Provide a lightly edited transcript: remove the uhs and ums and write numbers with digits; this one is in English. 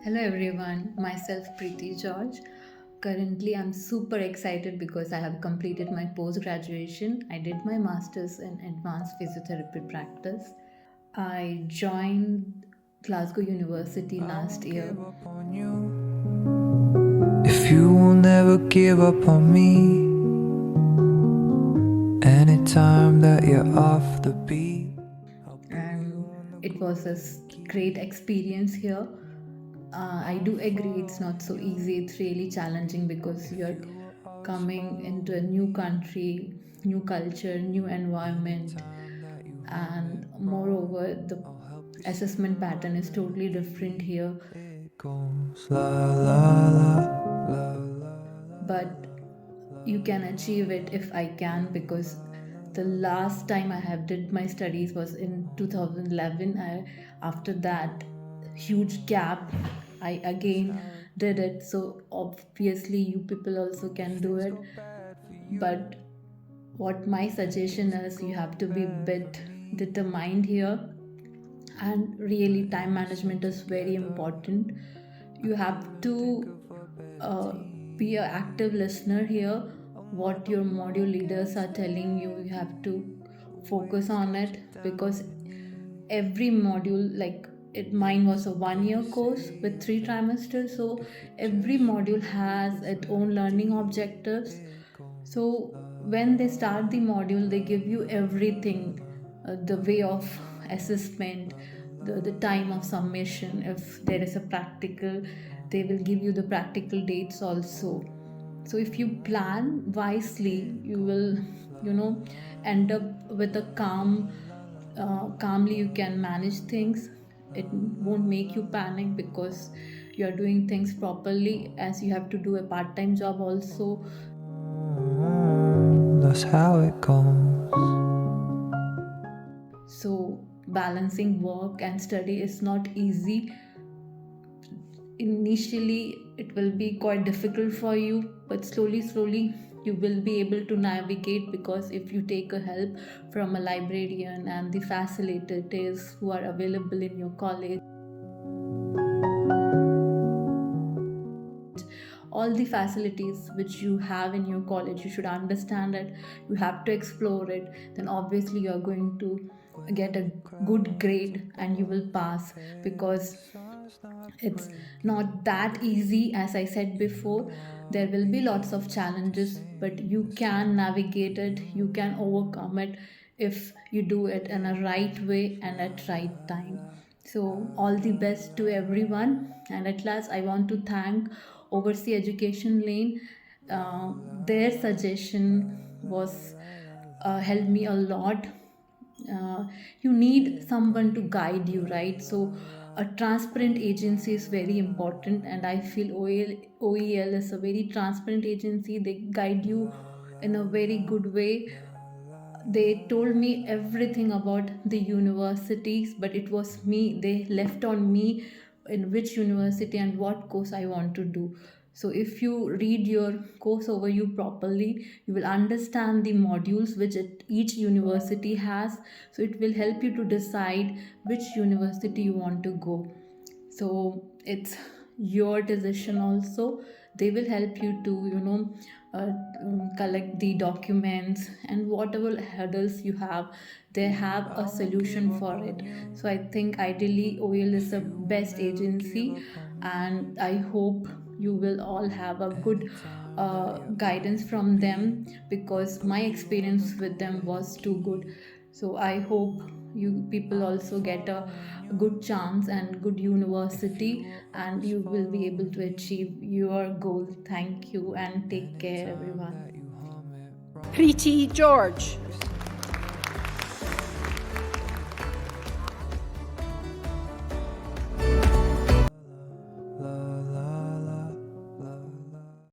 Hello everyone, myself Preeti George. Currently, I'm super excited because I have completed my post graduation. I did my master's in advanced physiotherapy practice. I joined Glasgow University I last won't year. give up on you if you will never give up on me. Anytime that you're off the beat, I'll put you And on the it was a ground and keep great experience here. I do agree it's not so following easy, you. it's really challenging because If you're you always coming follow into a new me, country, new culture, new environment, anytime that you harm and it wrong, moreover, the I'll help you see assessment where pattern is I'm totally gonna different keep here. it goes. La la la la la But you can achieve it if I can, because the last time I have did my studies was in 2011. After that huge gap, I again did it. So obviously you people also If can do things it. go bad for you, But what my suggestion things will is, you have go to be bad for bit me. determined here, and really We're time innocent management is very together. important. I You have couldn't think to of a better uh, be an active team. listener here. I'm not What the your one module who leaders gets are telling you, you have to lazy, focus always on got it, your because down knee. every module, like mine was It's a one okay year to course with say 3 trimesters, so that if it every just module has feels its own learning empty, objectives. it goes So la when they la start the module, they give you everything, la the way of assessment, la the time of submission. If there is a practical, they will give you the practical dates also. So if you plan wisely, you will, end up with a calmly you can manage things. It won't make you panic because you are doing things properly, as you have to do a part-time job also. that's how it goes. So balancing work and study is not easy. Initially it will be quite difficult for you, but slowly you will be able to navigate, because if you take a help from a librarian and the facilitators who are available in your college, all the facilities which you have in your college, you should understand it, you have to explore it, then obviously you are going to get a When the good crowds are grade and you will going pass, crazy, because sun's not it's not breaking. that easy. As I said You before, know there I'll will be be lots of there to challenges, but sing you a can song for navigate it, you you. can overcome it, if you do it in a It right goes way and la at right time. la So all la the best to everyone, and at last I want to thank Overseas Education Lane. Their suggestion was helped me a lot. uh, you need someone to guide you, right? So a transparent agency is very important, and I feel OEL is a very transparent agency. They guide you in a very good way. They told me everything about the universities, but it was me, they left on me in which university and what course I want to do. So if you read your course overview properly, you will understand the modules which each university has. So it will help you to decide which university you want to go. So it's your decision also. They will help you to collect the documents, and whatever hurdles you have, they have I a won't give solution up for on it. you So I think ideally OEL is if the you will best never give agency, up on and me. I hope you will all have a good Anytime that you're guidance off the from beat, them, I'll because put my you on the experience with them ground and was too good. keep So I hope you people on also get a following good you. chance and good If university, you will and always you will be follow able to me. achieve your goal. Thank you and take care, Anytime everyone. that you hum it wrong, Preeti George. just